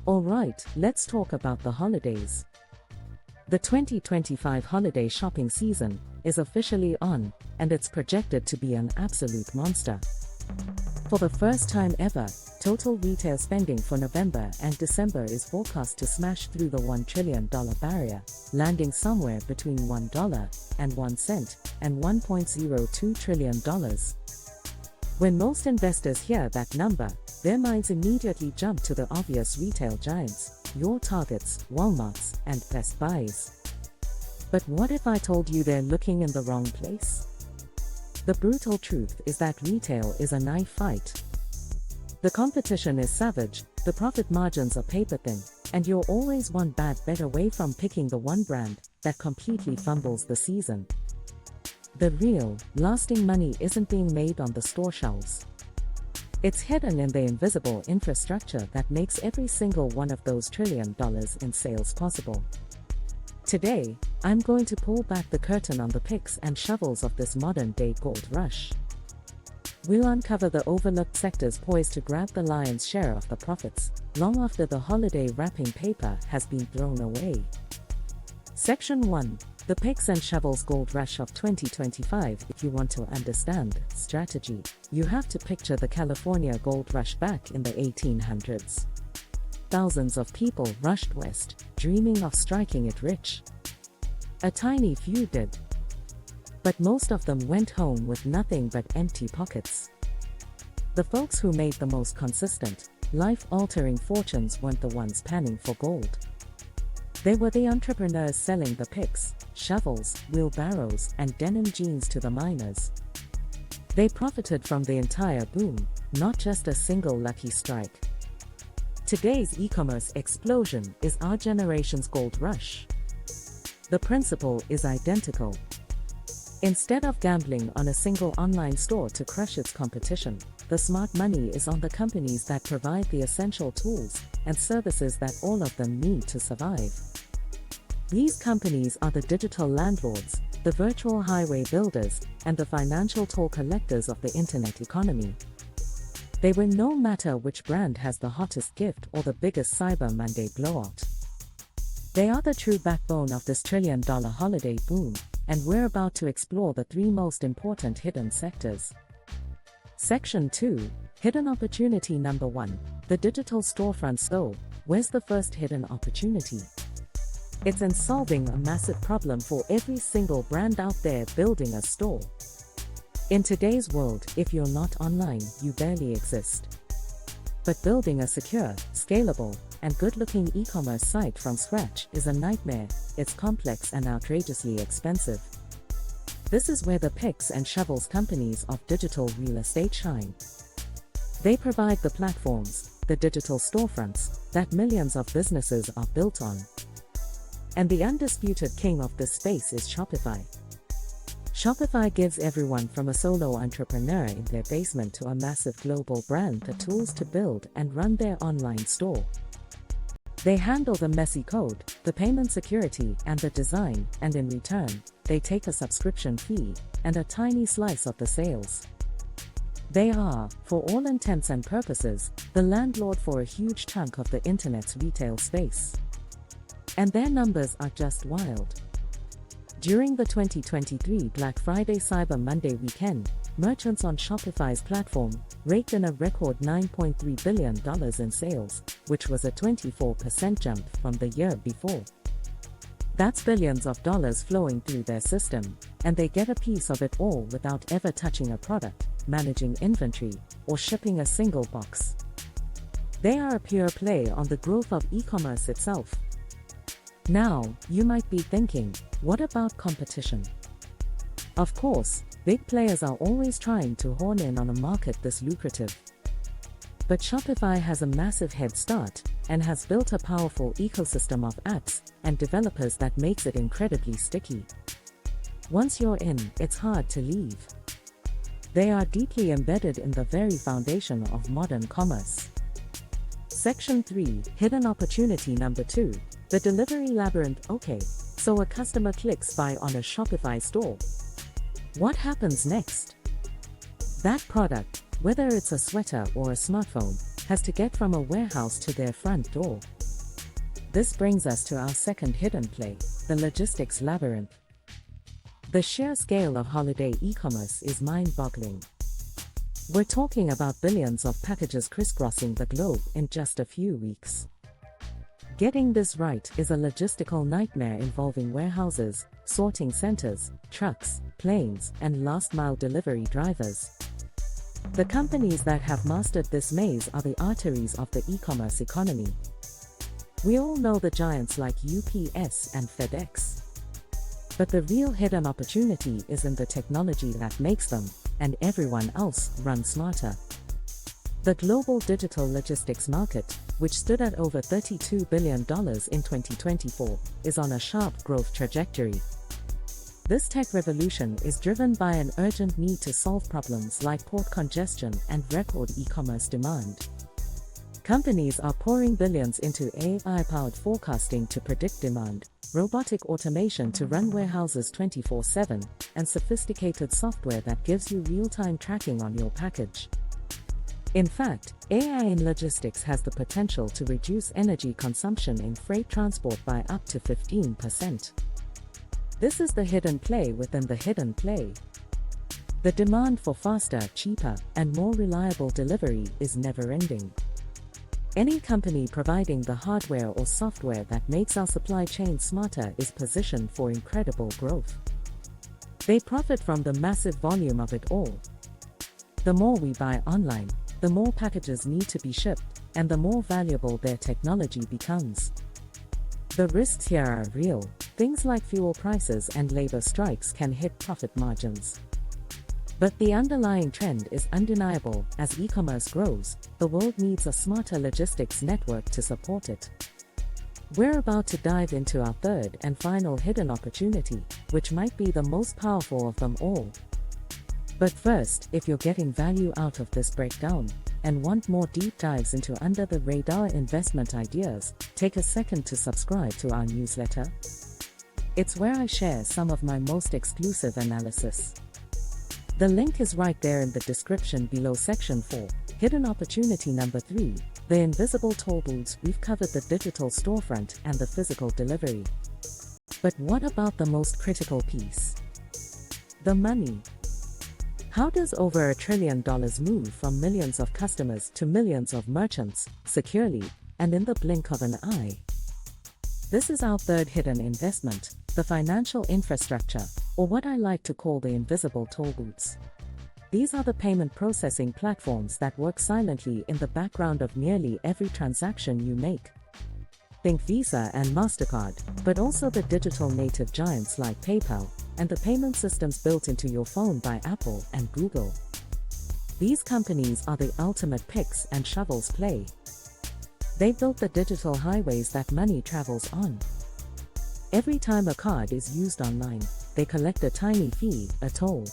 Alright, let's talk about the holidays. The 2025 holiday shopping season is officially on, and it's projected to be an absolute monster. For the first time ever, total retail spending for November and December is forecast to smash through the $1 trillion barrier, landing somewhere between $1.01 and $1.02 trillion. When most investors hear that number, their minds immediately jump to the obvious retail giants, your Targets, Walmarts, and Best Buys. But what if I told you they're looking in the wrong place? The brutal truth is that retail is a knife fight. The competition is savage, the profit margins are paper thin, and you're always one bad bet away from picking the one brand that completely fumbles the season. The real, lasting money isn't being made on the store shelves. It's hidden in the invisible infrastructure that makes every single one of those $1 trillion in sales possible. Today, I'm going to pull back the curtain on the picks and shovels of this modern-day gold rush. We'll uncover the overlooked sectors poised to grab the lion's share of the profits, long after the holiday wrapping paper has been thrown away. Section 1. The Picks and Shovels Gold Rush of 2025. If you want to understand strategy, you have to picture the California gold rush back in the 1800s. Thousands of people rushed west, dreaming of striking it rich. A tiny few did. But most of them went home with nothing but empty pockets. The folks who made the most consistent, life-altering fortunes weren't the ones panning for gold. They were the entrepreneurs selling the picks, shovels, wheelbarrows, and denim jeans to the miners. They profited from the entire boom, not just a single lucky strike. Today's e-commerce explosion is our generation's gold rush. The principle is identical. Instead of gambling on a single online store to crush its competition, the smart money is on the companies that provide the essential tools and services that all of them need to survive. These companies are the digital landlords, the virtual highway builders, and the financial toll collectors of the internet economy. They win no matter which brand has the hottest gift or the biggest Cyber Monday blowout. They are the true backbone of this $1 trillion holiday boom, and we're about to explore the three most important hidden sectors. Section 2. Hidden Opportunity Number 1. The digital storefront. So, where's the first hidden opportunity? It's in solving a massive problem for every single brand out there building a store. In today's world, if you're not online, you barely exist. But building a secure, scalable, and good-looking e-commerce site from scratch is a nightmare. It's complex and outrageously expensive. This is where the picks and shovels companies of digital real estate shine. They provide the platforms, the digital storefronts, that millions of businesses are built on. And the undisputed king of this space is Shopify. Shopify gives everyone from a solo entrepreneur in their basement to a massive global brand the tools to build and run their online store. They handle the messy code, the payment security, and the design, and in return, they take a subscription fee and a tiny slice of the sales. They are, for all intents and purposes, the landlord for a huge chunk of the internet's retail space. And their numbers are just wild. During the 2023 Black Friday Cyber Monday weekend, merchants on Shopify's platform raked in a record $9.3 billion in sales, which was a 24% jump from the year before. That's billions of dollars flowing through their system, and they get a piece of it all without ever touching a product, managing inventory, or shipping a single box. They are a pure play on the growth of e-commerce itself. Now, you might be thinking, what about competition? Of course, big players are always trying to horn in on a market this lucrative. But Shopify has a massive head start and has built a powerful ecosystem of apps and developers that makes it incredibly sticky. Once you're in, it's hard to leave. They are deeply embedded in the very foundation of modern commerce. Section 3. Hidden Opportunity Number 2. The Delivery Labyrinth. Okay, so a customer clicks buy on a Shopify store. What happens next? That product, whether it's a sweater or a smartphone, has to get from a warehouse to their front door. This brings us to our second hidden play, the logistics labyrinth. The sheer scale of holiday e-commerce is mind-boggling. We're talking about billions of packages crisscrossing the globe in just a few weeks. Getting this right is a logistical nightmare involving warehouses, sorting centers, trucks, planes, and last-mile delivery drivers. The companies that have mastered this maze are the arteries of the e-commerce economy. We all know the giants like UPS and FedEx. But the real hidden opportunity is in the technology that makes them, and everyone else, run smarter. The global digital logistics market, which stood at over $32 billion in 2024, is on a sharp growth trajectory. This tech revolution is driven by an urgent need to solve problems like port congestion and record e-commerce demand. Companies are pouring billions into AI-powered forecasting to predict demand, robotic automation to run warehouses 24/7, and sophisticated software that gives you real-time tracking on your package. In fact, AI in logistics has the potential to reduce energy consumption in freight transport by up to 15%. This is the hidden play within the hidden play. The demand for faster, cheaper, and more reliable delivery is never-ending. Any company providing the hardware or software that makes our supply chain smarter is positioned for incredible growth. They profit from the massive volume of it all. The more we buy online, the more packages need to be shipped, and the more valuable their technology becomes. The risks here are real. Things like fuel prices and labor strikes can hit profit margins. But the underlying trend is undeniable. As e-commerce grows, the world needs a smarter logistics network to support it. We're about to dive into our third and final hidden opportunity, which might be the most powerful of them all. But first, if you're getting value out of this breakdown and want more deep dives into under-the-radar investment ideas, take a second to subscribe to our newsletter. It's where I share some of my most exclusive analysis. The link is right there in the description below. Section 4, Hidden Opportunity Number 3, The Invisible Toll Booths. We've covered the digital storefront and the physical delivery. But what about the most critical piece? The money. How does over $1 trillion move from millions of customers to millions of merchants, securely, and in the blink of an eye? This is our third hidden investment, the financial infrastructure, or what I like to call the invisible toll booths. These are the payment processing platforms that work silently in the background of nearly every transaction you make. Think Visa and MasterCard, but also the digital native giants like PayPal, and the payment systems built into your phone by Apple and Google. These companies are the ultimate picks and shovels play. They built the digital highways that money travels on. Every time a card is used online, they collect a tiny fee, a toll.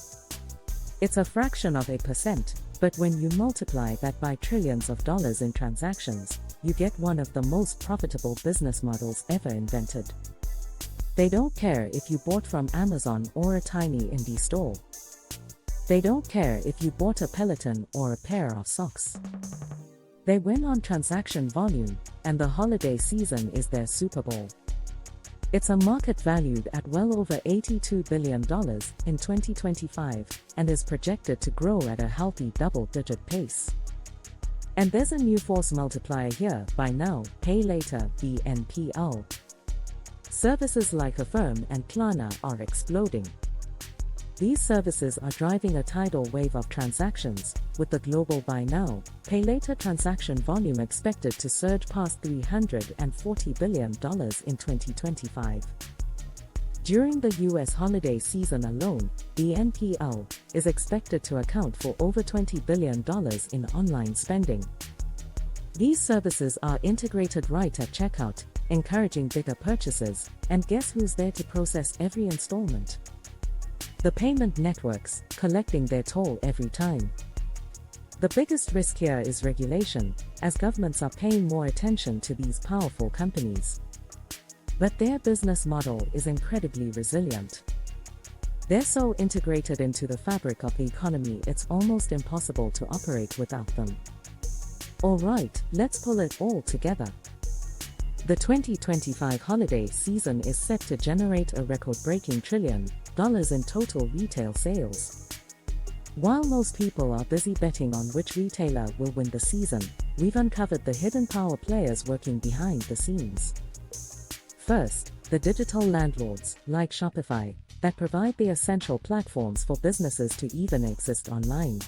It's a fraction of a percent, but when you multiply that by trillions of dollars in transactions, you get one of the most profitable business models ever invented. They don't care if you bought from Amazon or a tiny indie store. They don't care if you bought a Peloton or a pair of socks. They win on transaction volume, and the holiday season is their Super Bowl. It's a market valued at well over $82 billion in 2025, and is projected to grow at a healthy double-digit pace. And there's a new force multiplier here: buy now, pay later, BNPL. Services like Affirm and Klarna are exploding. These services are driving a tidal wave of transactions, with the global buy now, pay later transaction volume expected to surge past $340 billion in 2025. During the US holiday season alone, BNPL is expected to account for over $20 billion in online spending. These services are integrated right at checkout, encouraging bigger purchases, and guess who's there to process every installment? The payment networks, collecting their toll every time. The biggest risk here is regulation, as governments are paying more attention to these powerful companies. But their business model is incredibly resilient. They're so integrated into the fabric of the economy it's almost impossible to operate without them. Alright, let's pull it all together. The 2025 holiday season is set to generate a record-breaking $1 trillion in total retail sales. While most people are busy betting on which retailer will win the season, we've uncovered the hidden power players working behind the scenes. First, the digital landlords, like Shopify, that provide the essential platforms for businesses to even exist online.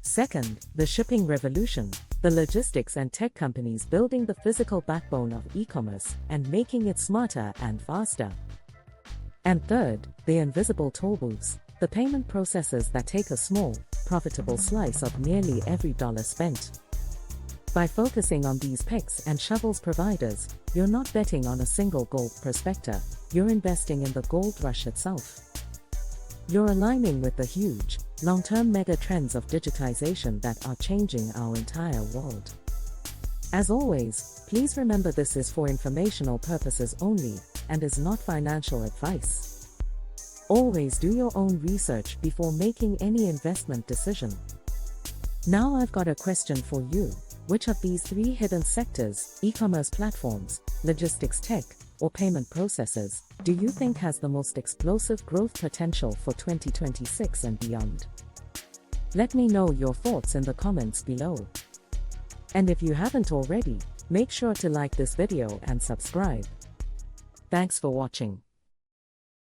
Second, the shipping revolution, the logistics and tech companies building the physical backbone of e-commerce and making it smarter and faster. And third, the invisible toll booths, the payment processors that take a small, profitable slice of nearly every dollar spent. By focusing on these picks and shovels providers, you're not betting on a single gold prospector, you're investing in the gold rush itself. You're aligning with the huge, long-term mega trends of digitization that are changing our entire world. As always, please remember this is for informational purposes only, and is not financial advice. Always do your own research before making any investment decision. Now I've got a question for you. Which of these three hidden sectors, e-commerce platforms, logistics tech, or payment processors, do you think has the most explosive growth potential for 2026 and beyond? Let me know your thoughts in the comments below. And if you haven't already, make sure to like this video and subscribe. Thanks for watching.